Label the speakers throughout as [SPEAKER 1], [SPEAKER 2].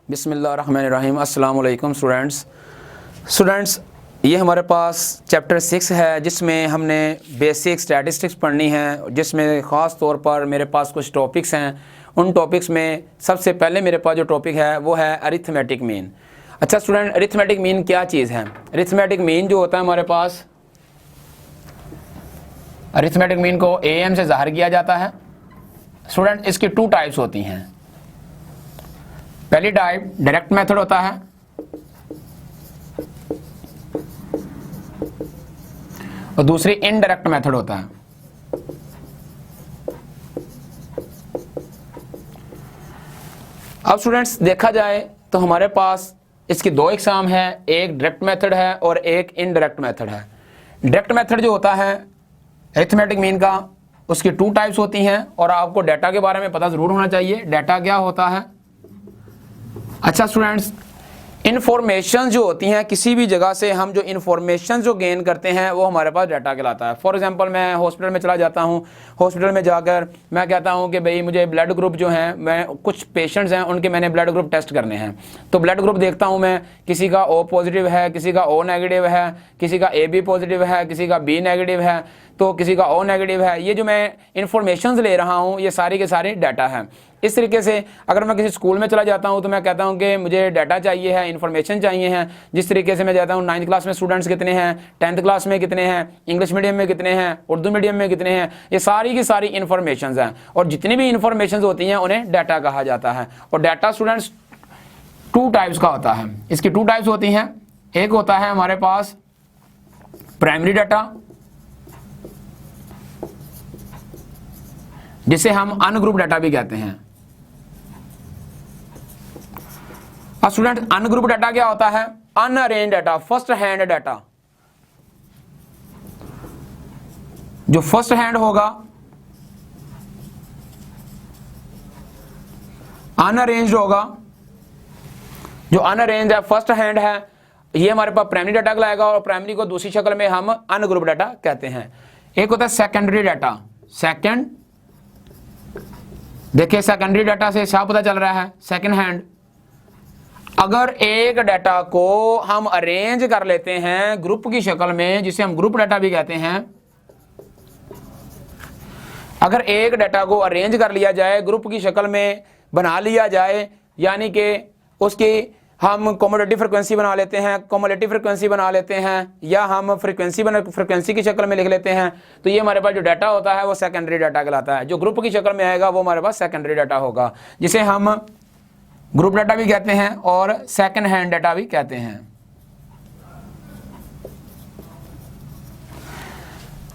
[SPEAKER 1] बिस्मिल्लाहिर्रहमानिर्रहीम। अस्सलाम वालेकुम स्टूडेंट्स, ये हमारे पास चैप्टर 6 है जिसमें हमने बेसिक स्टैटिस्टिक्स पढ़नी है, जिसमें ख़ास तौर पर मेरे पास कुछ टॉपिक्स हैं। उन टॉपिक्स में सबसे पहले मेरे पास जो टॉपिक है वो है अरिथमेटिक मीन। अच्छा स्टूडेंट, अरिथमेटिक मीन क्या चीज़ है? अरिथमेटिक मीन जो होता है हमारे पास, अरिथमेटिक मीन को AM से ज़ाहिर किया जाता है। स्टूडेंट, इसकी 2 टाइप्स होती हैं। पहली टाइप डायरेक्ट मेथड होता है और दूसरी इनडायरेक्ट मेथड होता है। अब स्टूडेंट्स देखा जाए तो हमारे पास इसकी 2 एग्जाम है, एक डायरेक्ट मेथड है और एक इनडायरेक्ट मेथड है। डायरेक्ट मेथड जो होता है अरिथमेटिक मीन का, उसकी 2 टाइप्स होती हैं और आपको डाटा के बारे में पता ज़रूर होना चाहिए। डाटा क्या होता है? अच्छा स्टूडेंट्स, इन्फॉर्मेशन जो होती हैं किसी भी जगह से हम जो इन्फॉर्मेशन जो गेन करते हैं वो हमारे पास डाटा कहलाता है। फॉर एग्जांपल, मैं हॉस्पिटल में चला जाता हूँ, हॉस्पिटल में जाकर मैं कहता हूँ कि भाई मुझे ब्लड ग्रुप जो हैं, मैं कुछ पेशेंट्स हैं उनके मैंने ब्लड ग्रुप टेस्ट करने हैं। तो ब्लड ग्रुप देखता हूँ मैं, किसी का O पॉजिटिव है, किसी का O नेगेटिव है, किसी का AB पॉजिटिव है, किसी का B नेगेटिव है, तो किसी का O नेगेटिव है। ये जो मैं इन्फॉर्मेशन ले रहा हूँ ये सारी के सारे डाटा हैं। इस तरीके से अगर मैं किसी स्कूल में चला जाता हूं तो मैं कहता हूं कि मुझे डाटा चाहिए है, इन्फॉर्मेशन चाहिए है। जिस तरीके से मैं जाता हूं 9th क्लास में स्टूडेंट्स कितने हैं, 10th क्लास में कितने हैं, इंग्लिश मीडियम में कितने हैं, उर्दू मीडियम में कितने हैं, ये सारी की सारी इन्फॉर्मेशन हैं। और जितनी भी इन्फॉर्मेशन होती हैं उन्हें डाटा कहा जाता है। और डाटा स्टूडेंट्स 2 टाइप्स का होता है। इसकी 2 टाइप्स होती हैं। एक होता है हमारे पास प्राइमरी डाटा, जिसे हम अनग्रुप डाटा भी कहते हैं। स्टूडेंट, अनग्रुप डाटा क्या होता है? अनअरेंज डाटा, फर्स्ट हैंड डाटा। जो फर्स्ट हैंड होगा, अनअरेंज्ड होगा। जो अनअरेंज्ड है, फर्स्ट हैंड है, ये हमारे पास प्राइमरी डाटा कहलाएगा। और प्राइमरी को दूसरी शक्ल में हम अनग्रुप डाटा कहते हैं। एक होता है सेकेंडरी डाटा। सेकेंड, देखिए सेकेंडरी डाटा से साफ पता चल रहा है सेकेंड हैंड। अगर एक डाटा को हम अरेंज कर लेते हैं ग्रुप की शक्ल में, जिसे हम ग्रुप डाटा भी कहते हैं, अगर एक डाटा को अरेंज कर लिया जाए, ग्रुप की शक्ल में बना लिया जाए, यानी कि उसकी हम कम्यूटेटिव फ्रीक्वेंसी बना लेते हैं, कम्युलेटिव फ्रीक्वेंसी बना लेते हैं, या हम फ्रीक्वेंसी की शक्ल में लिख लेते हैं, तो ये हमारे पास जो डाटा होता है वो सेकेंडरी डाटा कहलाता है। जो ग्रुप की शक्ल में आएगा वो हमारे पास सेकेंडरी डाटा होगा, जिसे हम ग्रुप डाटा भी कहते हैं और सेकंड हैंड डाटा भी कहते हैं।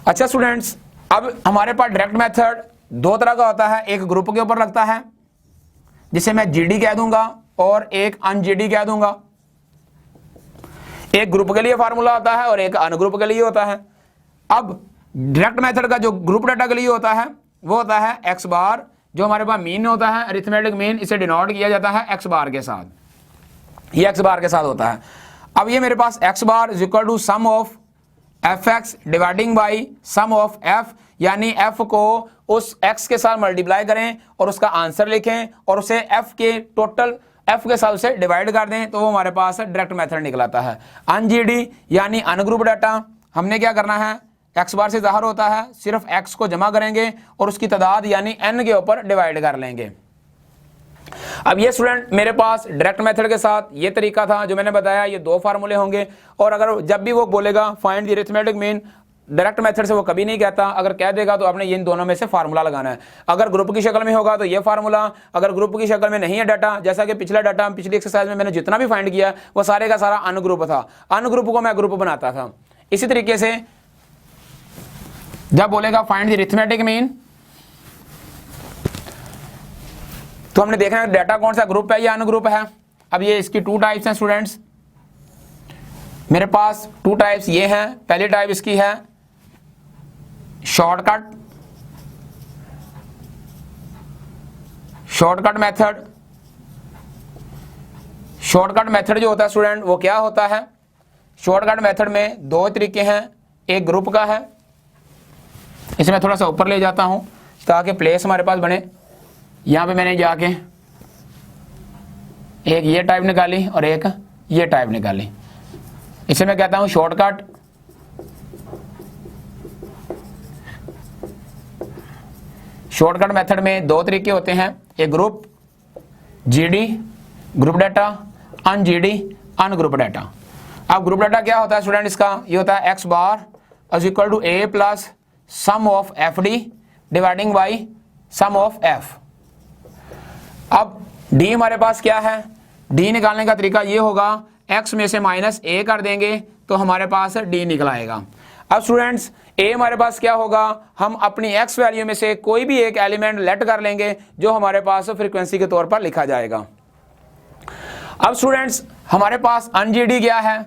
[SPEAKER 1] अच्छा स्टूडेंट्स, अब हमारे पास डायरेक्ट मेथड 2 तरह का होता है। एक ग्रुप के ऊपर लगता है, जिसे मैं GD कह दूंगा, और एक अनGD कह दूंगा। एक ग्रुप के लिए फार्मूला होता है और एक अनग्रुप के लिए होता है। अब डायरेक्ट मेथड का जो ग्रुप डाटा के लिए होता है वो होता है X बार। जो हमारे पास मीन होता है, अरिथमेटिक मीन, इसे डिनोट किया जाता है X बार के साथ। ये X बार के साथ होता है। अब ये मेरे पास X bar is equal to sum of fx dividing by sum of f, यानी f को उस x के साथ मल्टीप्लाई करें और उसका आंसर लिखें और उसे f के टोटल f के साथ उसे डिवाइड कर दें, तो वो हमारे पास डायरेक्ट मेथड निकलाता है। अनGD यानी अनग्रुप डाटा, हमने क्या करना है, X बार से ज़ाहिर होता है, सिर्फ X को जमा करेंगे और उसकी तादाद यानी n के ऊपर डिवाइड कर लेंगे। अब ये स्टूडेंट मेरे पास डायरेक्ट मेथड के साथ ये तरीका था जो मैंने बताया। ये 2 फार्मूले होंगे, और अगर जब भी वो बोलेगा find the arithmetic mean, direct method से वो कभी नहीं कहता। अगर कह देगा तो आपने इन दोनों में से फार्मूला लगाना है। अगर ग्रुप की शक्ल में होगा तो ये फार्मूला, अगर ग्रुप की शक्ल में नहीं है डाटा, जैसा कि पिछला डाटा पिछली एक्सरसाइज में मैंने जितना भी फाइंड किया वो सारे का सारा अनग्रुप था, अनग्रुप को मैं ग्रुप बनाता था। इसी तरीके से जब बोलेगा फाइंड द अरिथमेटिक मीन, तो हमने देखना है डाटा कौन सा ग्रुप है या अनग्रुप है। अब ये इसकी 2 टाइप्स हैं स्टूडेंट्स, मेरे पास 2 टाइप्स ये हैं। पहली टाइप इसकी है शॉर्टकट मेथड। शॉर्टकट मेथड जो होता है स्टूडेंट वो क्या होता है? शॉर्टकट मेथड में 2 तरीके हैं। एक ग्रुप का है, इसे मैं थोड़ा सा ऊपर ले जाता हूं ताकि प्लेस हमारे पास बने। यहां पे मैंने जाके एक ये टाइप निकाली और एक ये टाइप निकाली। इसे मैं कहता हूं शॉर्टकट। शॉर्टकट मेथड में दो तरीके होते हैं, एक ग्रुप जीडी ग्रुप डाटा, अन जीडी अनग्रुप डाटा। अब ग्रुप डाटा क्या होता है स्टूडेंट, इसका ये होता है x bar is equal to A plus sum of f d dividing by sum of f. अब डी हमारे पास क्या है, डी निकालने का तरीका ये होगा, x में से माइनस ए कर देंगे तो हमारे पास डी निकल आएगा। अब स्टूडेंट्स ए हमारे पास क्या होगा, हम अपनी x वैल्यू में से कोई भी एक एलिमेंट लेट कर लेंगे जो हमारे पास फ्रीक्वेंसी के तौर पर लिखा जाएगा। अब स्टूडेंट्स हमारे पास अनजीडी क्या है,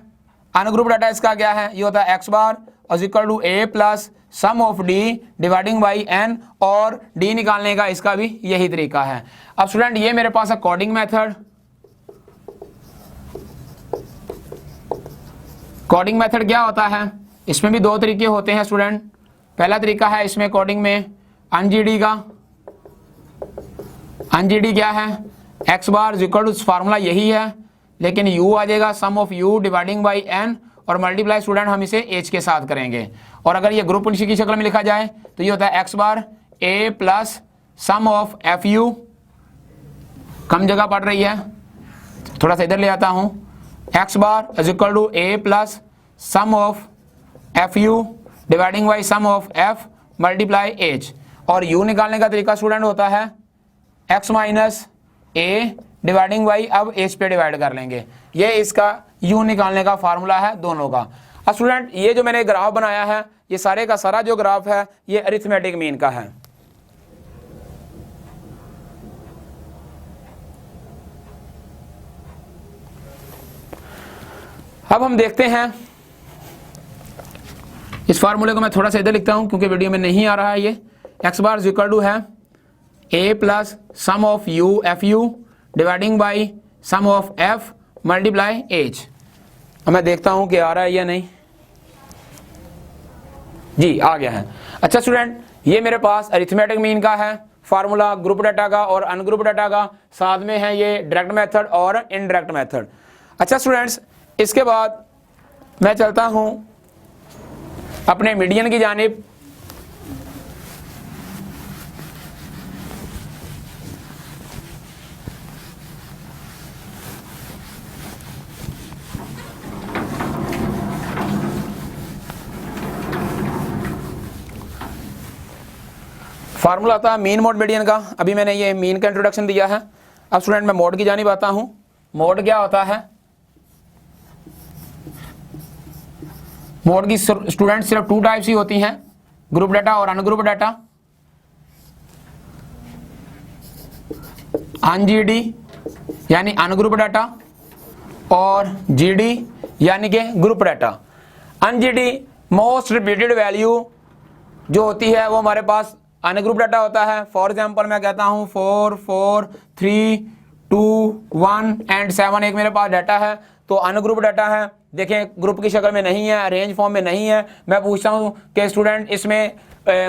[SPEAKER 1] अनग्रुप डाटा इसका क्या है, ये होता है x bar is equal to A plus sum of d dividing by n, और डी निकालने का इसका भी यही तरीका है। अब स्टूडेंट ये मेरे पास है कोडिंग मेथड। कोडिंग मेथड क्या होता है, इसमें भी दो तरीके होते हैं स्टूडेंट। पहला तरीका है इसमें कोडिंग में अनजीडी का। अनजीडी क्या है, x bar equal to formula यही है, लेकिन u आ जाएगा sum of u dividing by n, और मल्टीप्लाई स्टूडेंट हम इसे h के साथ करेंगे। और अगर ये ग्रुप की शक्ल में लिखा जाए तो ये होता है x bar a plus sum of F U, कम जगह पड़ रही है, थोड़ा सा इधर ले आता हूं, x bar is equal to a plus sum of F u dividing by sum of f multiply h। और u निकालने का तरीका स्टूडेंट होता है x minus a dividing by, अब h पे डिवाइड कर लेंगे। ये इसका u निकालने का फार्मूला है दोनों का। अब स्टूडेंट ये जो मैंने ग्राफ बनाया है, ये सारे का सारा जो ग्राफ है ये अरिथमेटिक मीन का है। अब हम देखते हैं इस फार्मूले को, मैं थोड़ा सा इधर लिखता हूं क्योंकि वीडियो में नहीं आ रहा है। ये एक्स बार इक्वल टू है a plus sum of u f u dividing by sum of f multiply h। अब मैं देखता हूं कि आ रहा है या नहीं, जी आ गया है। अच्छा स्टूडेंट ये मेरे पास अरिथमेटिक मीन का है फार्मूला, ग्रुप डाटा का और अनग्रुप डाटा का, साथ में है ये डायरेक्ट मेथड और इनडायरेक्ट मेथड। अच्छा स्टूडेंट्स इसके बाद मैं चलता हूं अपने मीडियन की जानिब। फार्मूला आता है मीन मोड मीडियन का। अभी मैंने ये मीन का इंट्रोडक्शन दिया है। अब स्टूडेंट मैं मोड की जानिब आता हूं। मोड क्या होता है, मोड की स्टूडेंट सिर्फ टू टाइप्स ही होती हैं, ग्रुप डाटा और अनग्रुप डाटा। अनजीडी यानी अनग्रुप डाटा और जीडी यानी कि ग्रुप डाटा। अनजीडी मोस्ट रिपीटेड वैल्यू जो होती है वो हमारे पास अनग्रुप डाटा होता है। फॉर एग्जांपल मैं कहता हूं 4 4 3 2 1 एंड 7 एक मेरे पास डाटा है, तो अनग्रुप डाटा है। देखें ग्रुप की शक्ल में नहीं है, रेंज फॉर्म में नहीं है। मैं पूछता हूं कि स्टूडेंट इसमें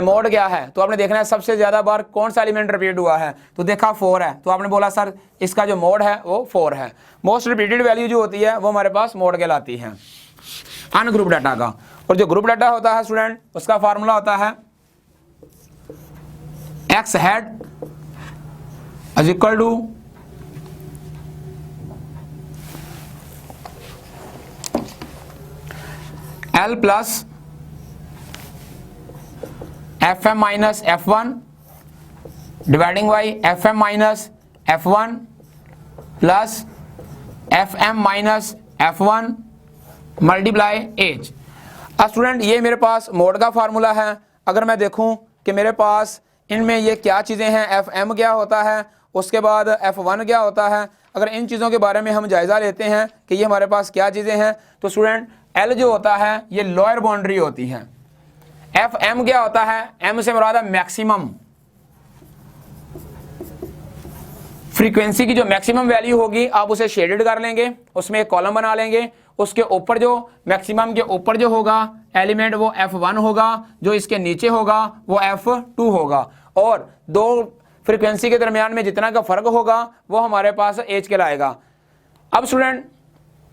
[SPEAKER 1] मोड क्या है, तो आपने देखना है सबसे ज्यादा बार कौन सा एलिमेंट रिपीट हुआ है, तो देखा 4 है, तो आपने बोला सर इसका जो मोड है वो 4 है। मोस्ट रिपीटेड वैल्यू जो होती है वो हमारे पास मोड कहलाती है अनग्रुप डाटा का। और जो ग्रुप डाटा होता है स्टूडेंट उसका फार्मूला होता है x head is equal to l plus f m minus f one dividing by f m minus f one plus f m minus f one multiply h. अब student ये मेरे पास mode का formula है। अगर मैं देखूं कि मेरे पास इनमें ये क्या चीज़ें हैं, एफ एम क्या होता है, उसके बाद एफ वन क्या होता है, अगर इन चीज़ों के बारे में हम जायज़ा लेते हैं कि ये हमारे पास क्या चीज़ें हैं, तो स्टूडेंट एल जो होता है ये लोअर बाउंड्री होती है। एफ एम क्या होता है, एम से मुराद है मैक्सिमम फ्रीक्वेंसी की जो मैक्सिमम वैल्यू होगी आप उसे शेडेड कर लेंगे, उसमें एक कॉलम बना लेंगे, उसके ऊपर जो मैक्सिमम के ऊपर जो होगा एलिमेंट वो F1 होगा, जो इसके नीचे होगा वो F2 होगा, और दो फ्रीक्वेंसी के दरमियान में जितना का फर्क होगा वो हमारे पास एज कहलाएगा। अब स्टूडेंट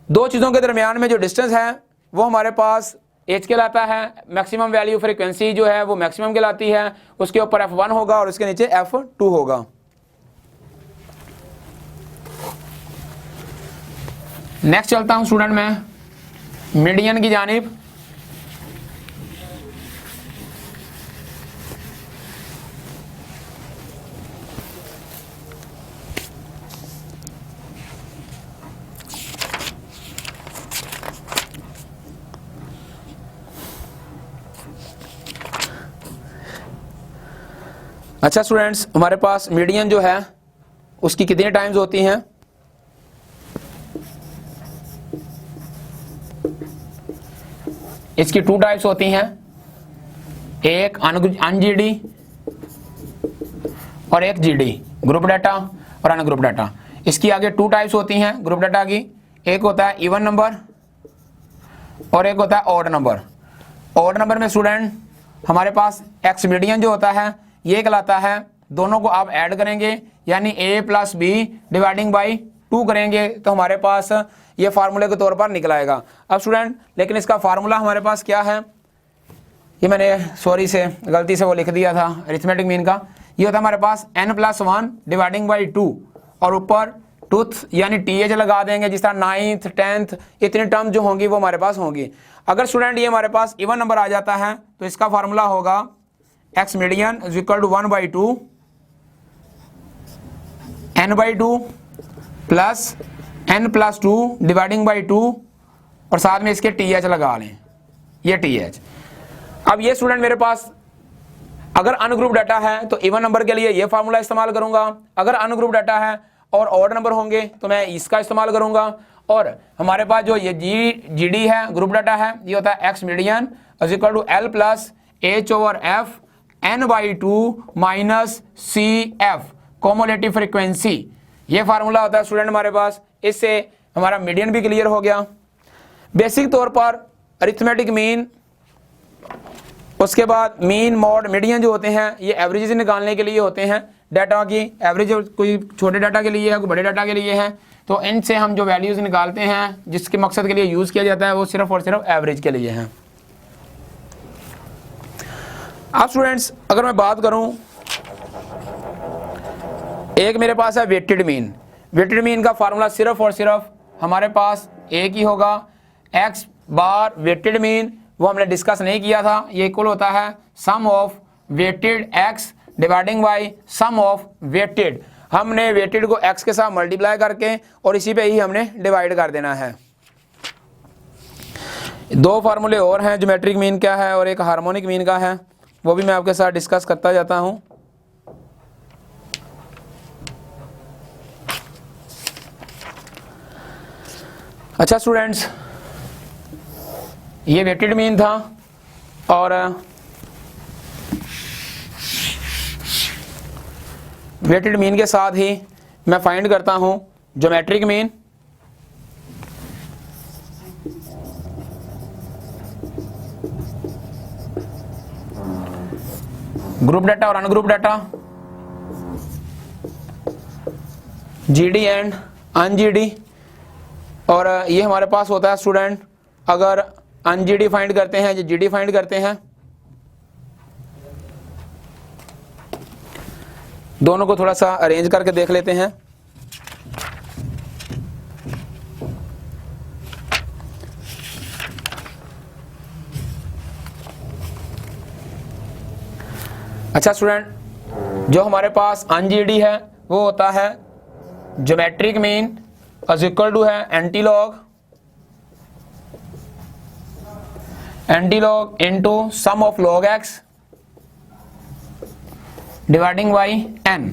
[SPEAKER 1] दो चीज़ों के दरमियान में जो डिस्टेंस है वो हमारे पास एच कहलाता है, मैक्सिमम वैल्यू फ्रीक्वेंसी जो है वो मैक्सिमम कहलाती है, उसके ऊपर F1 होगा और उसके नीचे F2 होगा। नेक्स्ट चलता हूं स्टूडेंट मैं मीडियन की जानिब। अच्छा स्टूडेंट्स, हमारे पास मीडियन जो है उसकी कितनी टाइम्स होती हैं? इसकी 2 टाइप्स होती हैं, एक अनजीडी और एक जीडी, ग्रुप डाटा और अनग्रुप डाटा। इसकी आगे 2 टाइप्स होती हैं ग्रुप डाटा की, एक होता है इवन नंबर और एक होता है ऑड नंबर। ऑड नंबर में स्टूडेंट हमारे पास एक्स मीडियन जो होता है ये कहलाता है, दोनों को आप ऐड करेंगे यानी a + b डिवाइडिंग बाई 2 करेंगे तो हमारे पास ये फार्मूले के तौर पर निकल आएगा। अब स्टूडेंट लेकिन इसका फार्मूला हमारे पास क्या है, ये मैंने सॉरी से गलती से वो लिख दिया था अरिथमेटिक मीन का। ये होता है हमारे पास n + 1 डिवाइडिंग बाई 2 और ऊपर टूथ यानी th लगा देंगे, जिस तरह 9th 10th इतनी टर्म जो होंगी वो हमारे पास होंगी। अगर स्टूडेंट ये हमारे पास इवन नंबर आ जाता है तो इसका फार्मूला होगा x median = 1/2 n/2 plus n + 2 dividing by 2 और साथ में इसके th लगा लें, ये th। अब ये स्टूडेंट मेरे पास अगर अनग्रुप डाटा है तो इवन नंबर के लिए ये फार्मूला इस्तेमाल करूंगा, अगर अनग्रुप डाटा है और ऑड नंबर होंगे तो मैं इसका इस्तेमाल करूंगा। और हमारे पास जो ये जीडी है ग्रुप डाटा है ये होता है x median = L + H/F n/2 minus CF cumulative frequency, ये फार्मूला होता है स्टूडेंट हमारे पास। इससे हमारा मीडियन भी क्लियर हो गया। बेसिक तौर पर अरिथमेटिक मीन, उसके बाद मीन मॉड मीडियन जो होते हैं ये एवरेज निकालने के लिए होते हैं, डाटा की एवरेज कोई छोटे डाटा के लिए है कोई बड़े डाटा के लिए है, तो इनसे हम जो वैल्यूज निकालते हैं जिसके मकसद के लिए यूज़ किया जाता है वो सिर्फ और सिर्फ एवरेज के लिए है। अब स्टूडेंट्स अगर मैं बात करूं, एक मेरे पास है वेटेड मीन। वेटेड मीन का फार्मूला सिर्फ और सिर्फ हमारे पास एक ही होगा, x बार वेटेड मीन, वो हमने डिस्कस नहीं किया था, ये इक्वल होता है sum of weighted x dividing by sum of weighted. हमने वेटेड को x के साथ मल्टीप्लाई करके और इसी पे ही हमने डिवाइड कर देना है। 2 फार्मूले और हैं, ज्योमेट्रिक मीन का है और एक हार्मोनिक मीन का है, वो भी मैं आपके साथ डिस्कस करता जाता हूं। अच्छा स्टूडेंट्स, ये वेटेड मीन था और वेटेड मीन के साथ ही मैं फाइंड करता हूं ज्योमेट्रिक मीन। ग्रुप डाटा और अनग्रुप डाटा, जीडी एंड अनजीडी। और ये हमारे पास होता है स्टूडेंट, अगर अनजीडी फाइंड करते हैं या जीडी फाइंड करते हैं, दोनों को थोड़ा सा अरेंज करके देख लेते हैं। अच्छा स्टूडेंट, जो हमारे पास अनजीडी है वो होता है ज्योमेट्रिक मीन = है antilog into sum of log x dividing by n।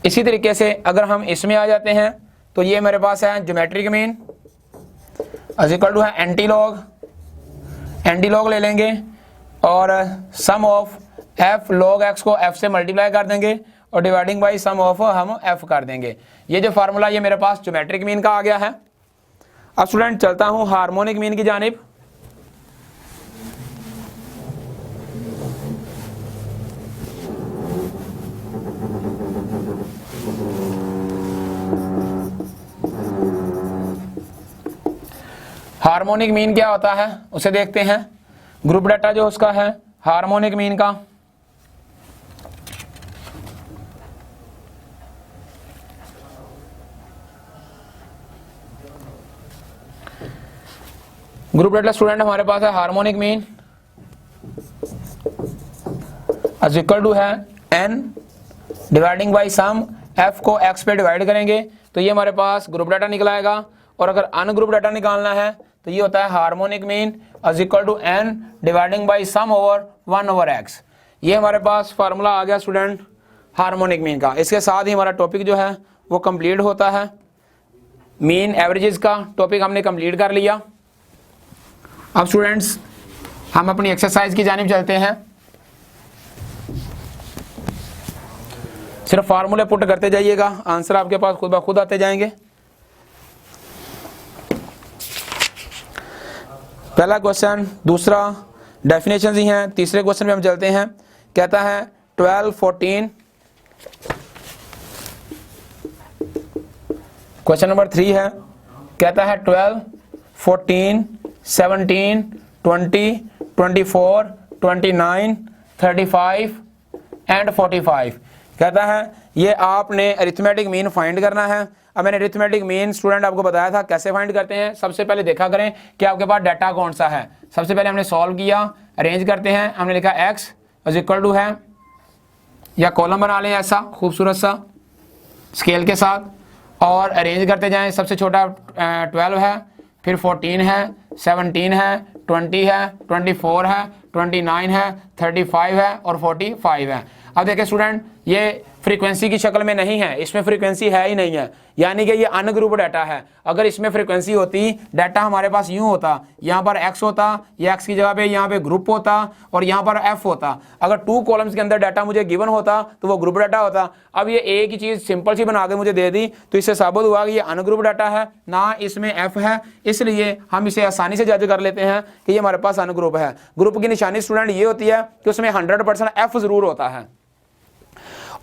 [SPEAKER 1] इसी तरीके से अगर हम इसमें आ जाते हैं तो ये मेरे पास है ज्योमेट्रिक मीन = है एंटीलॉग ले लेंगे और सम ऑफ f log x को f से मल्टीप्लाई कर देंगे और डिवाइडिंग बाई सम ऑफ हम f कर देंगे। ये जो फार्मूला ये मेरे पास ज्योमेट्रिक मीन का आ गया है। अब स्टूडेंट चलता हूं हार्मोनिक मीन की जानिब। हार्मोनिक मीन क्या होता है उसे देखते हैं। ग्रुप डाटा जो उसका है हार्मोनिक मीन का, ग्रुप डाटा स्टूडेंट हमारे पास है harmonic mean is equal to है n dividing by sum, f को x पे डिवाइड करेंगे तो ये हमारे पास ग्रुप डाटा निकल आएगा। और अगर अनग्रुप डाटा निकालना है तो ये होता है harmonic mean is equal to n dividing by sum over 1 over x। ये हमारे पास फार्मूला आ गया स्टूडेंट हार्मोनिक मीन का। इसके साथ ही हमारा टॉपिक जो है वो कंप्लीट होता है। मीन एवरेजेस का टॉपिक हमने कंप्लीट कर लिया। अब स्टूडेंट्स हम अपनी एक्सरसाइज की जानिब चलते हैं। सिर्फ फार्मूले पुट करते जाइएगा, आंसर आपके पास खुद ब खुद आते जाएंगे। पहला क्वेश्चन, दूसरा डेफिनेशन ही हैं। तीसरे क्वेश्चन पे हम चलते हैं। कहता है 12, 14। क्वेश्चन नंबर 3 है, कहता है 12, 14, 17, 20, 24, 29, 35 एंड 45। कहता है ये आपने अरिथमेटिक मीन फाइंड करना है। अब मैंने अरिथमेटिक मीन स्टूडेंट आपको बताया था कैसे फाइंड करते हैं। सबसे पहले देखा करें कि आपके पास डाटा कौन सा है। सबसे पहले हमने सॉल्व किया, अरेंज करते हैं। हमने लिखा x इज इक्वल टू है, या कॉलम बना लें ऐसा खूबसूरत सा स्केल के साथ, और अरेंज करते जाएं। सबसे छोटा 12 है, फिर 14 है, 17 है, 20 है, 24 है, 29 है, 35 है और 45 है। अब देखिए स्टूडेंट ये फ्रीक्वेंसी की शक्ल में नहीं है, इसमें फ्रीक्वेंसी है ही नहीं है, यानी कि ये अनग्रुप डाटा है। अगर इसमें फ्रीक्वेंसी होती, डाटा हमारे पास यूं होता, यहाँ पर x होता, ये x की जगह पे यहाँ पे ग्रुप होता और यहाँ पर f होता। अगर 2 कॉलम्स के अंदर डाटा मुझे गिवन होता तो वो ग्रुप डाटा होता। अब ये एक ही चीज़ सिंपल सी बना के मुझे दे दी तो इससे साबित हुआ कि ये अनग्रुप डाटा है, ना इसमें f है, इसलिए हम इसे आसानी से जज कर लेते हैं कि ये हमारे पास अनग्रुप है। ग्रुप की निशानी स्टूडेंट ये होती है कि उसमें 100% f जरूर होता है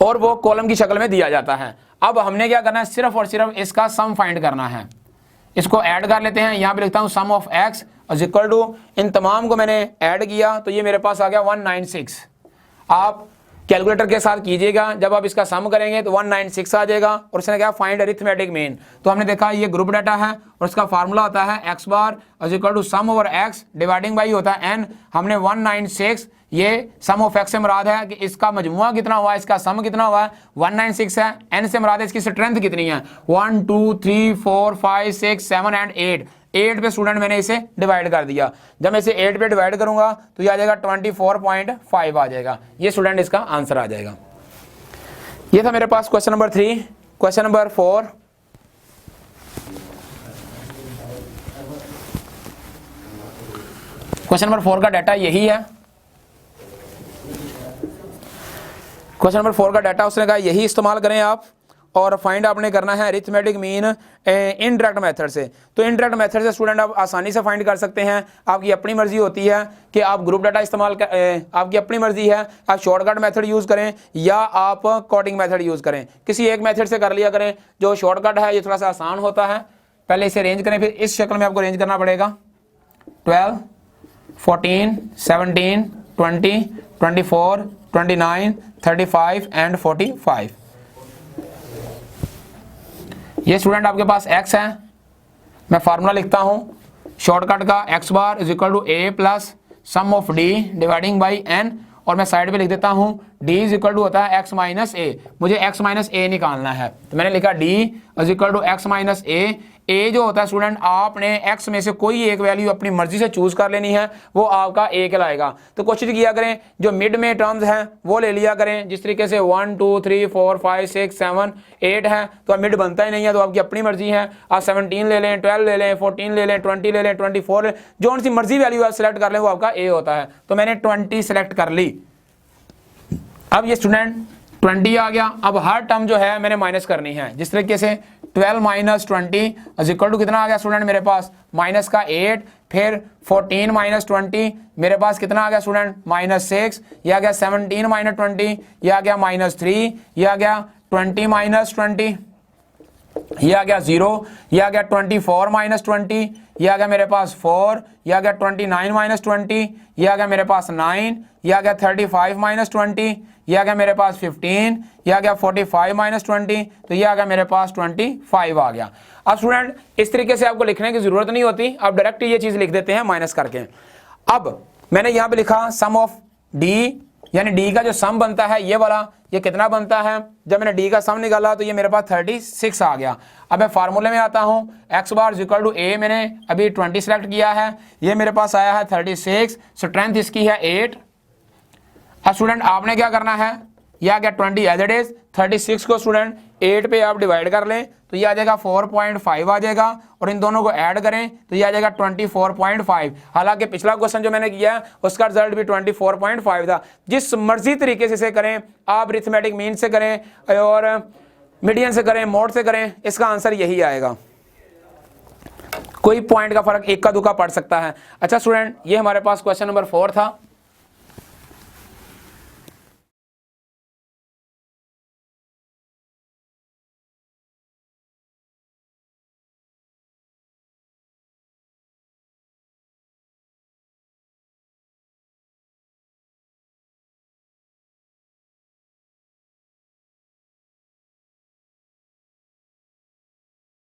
[SPEAKER 1] और वो कॉलम की शक्ल में दिया जाता है। अब हमने क्या करना है, सिर्फ और सिर्फ इसका सम फाइंड करना है। इसको ऐड कर लेते हैं। यहाँ पे लिखता हूँ sum of x is equal to, इन तमाम को मैंने ऐड किया तो ये मेरे पास आ गया 196। आप कैलकुलेटर के साथ कीजिएगा, जब आप इसका सम करेंगे तो 196 आ जाएगा। और इसने क्या, फाइंड अरिथमेटिक मीन। तो हमने देखा ये ग्रुप डाटा है और इसका फार्मूला होता है x bar is equal to sum over x dividing by होता है n। हमने 196, ये सम ऑफ x से मुराद है कि इसका मजमुआ कितना हुआ, इसका सम कितना हुआ है, 196 है। n से मुराद है इसकी स्ट्रेंथ कितनी है, 1 2 3 4 5 6 7 एंड 8। 8 पे स्टूडेंट मैंने इसे डिवाइड कर दिया। जब मैं इसे 8 पे डिवाइड करूंगा तो ये आ जाएगा 24.5 आ जाएगा। ये स्टूडेंट इसका आंसर आ जाएगा। ये था मेरे पास question number 3। Question number 4, question number 4 का डाटा यही है। क्वेश्चन नंबर 4 का डाटा उसने कहा यही इस्तेमाल करें आप, और फाइंड आपने करना है अरिथमेटिक मीन इनडायरेक्ट मेथड से। तो इनडायरेक्ट मेथड से स्टूडेंट आप आसानी से फाइंड कर सकते हैं। आपकी अपनी मर्जी होती है कि आप ग्रुप डाटा इस्तेमाल आपकी अपनी मर्जी है, आप शॉर्टकट मेथड यूज़ करें या आप कोडिंग मेथड यूज़ करें। किसी एक मेथड से कर लिया करें। जो शॉर्टकट है ये थोड़ा सा आसान होता है। पहले इसे अरेंज करें, फिर इस शक्ल में आपको अरेंज करना पड़ेगा। 12, 14, 17, 20, 24, 29, 35 एंड 45। ये स्टूडेंट आपके पास x है। मैं फार्मूला लिखता हूं शॉर्टकट का, x bar is equal to a plus sum of d dividing by n, और मैं साइड पे लिख देता हूं d इज इक्वल टू होता है x माइनस a। मुझे x माइनस a निकालना है तो मैंने लिखा d is equal to x minus a। a जो होता है स्टूडेंट, आपने x में से कोई एक वैल्यू अपनी मर्जी से चूज कर लेनी है, वो आपका a कहलाएगा। तो कोशिश किया करें जो मिड में टर्म्स हैं वो ले लिया करें। जिस तरीके से 1 2 3 4 5 6 7 8 है तो अब मिड बनता ही नहीं है, तो आपकी अपनी मर्जी है। आप 17 ले लें, 12 ले लें, 14 ले लें, 20 ले लें, 24 ले लें, जो सी मर्जी वैल्यू आप सेलेक्ट कर लें वो आपका a होता है। तो मैंने 20 सेलेक्ट कर ली। अब ये स्टूडेंट 20 आ गया। अब हर टर्म जो है मैंने माइनस करनी है। जिस तरीके से 12 माइनस 20 इज इक्वल टू कितना आ गया स्टूडेंट मेरे पास, माइनस का 8, फिर 14 माइनस 20 मेरे पास कितना आ गया स्टूडेंट, माइनस 6, यह आ गया 17 माइनस 20, यह आ गया माइनस 3, यह आ गया 20 माइनस 20, यह आ गया 0, यह आ गया 24 माइनस 20, ये आ गया मेरे पास 4, ये आ गया 29 माइनस 20, ये आ गया मेरे पास 9, ये आ गया 35 माइनस 20, ये आ गया मेरे पास 15, ये आ गया 45 माइनस 20, तो ये आ गया मेरे पास 25 आ गया। अब स्टूडेंट इस तरीके से आपको लिखने की जरूरत नहीं होती, आप डायरेक्ट ये चीज लिख देते हैं माइनस करके। अब मैंने यहां पे लिखा सम ऑफ डी, यानी डी का जो सम बनता है ये वाला, ये कितना बनता है, जब मैंने डी का सम निकाला तो ये मेरे पास 36 आ गया। अब मैं फार्मूले में आता हूं, एक्स बार इक्वल टू ए, मैंने अभी 20 सेलेक्ट किया है, ये मेरे पास आया है 36, स्ट्रेंथ इसकी है 8। अब स्टूडेंट आपने क्या करना है, ये आ गया 20 एज इट इज, 36 को स्टूडेंट 8 पे आप डिवाइड कर लें तो ये आ जाएगा 4.5 आ जाएगा, और इन दोनों को ऐड करें तो ये आ जाएगा 24.5। हालांकि पिछला क्वेश्चन जो मैंने किया उसका रिजल्ट भी 24.5 था। जिस मर्जी तरीके से इसे करें आप, अरिथमेटिक मीन से करें और मीडियन से करें, मोड से करें, इसका आंसर यही आएगा। कोई पॉइंट का फर्क एक का दुका पड़ सकता है। अच्छा स्टूडेंट, ये हमारे पास क्वेश्चन नंबर 4 था।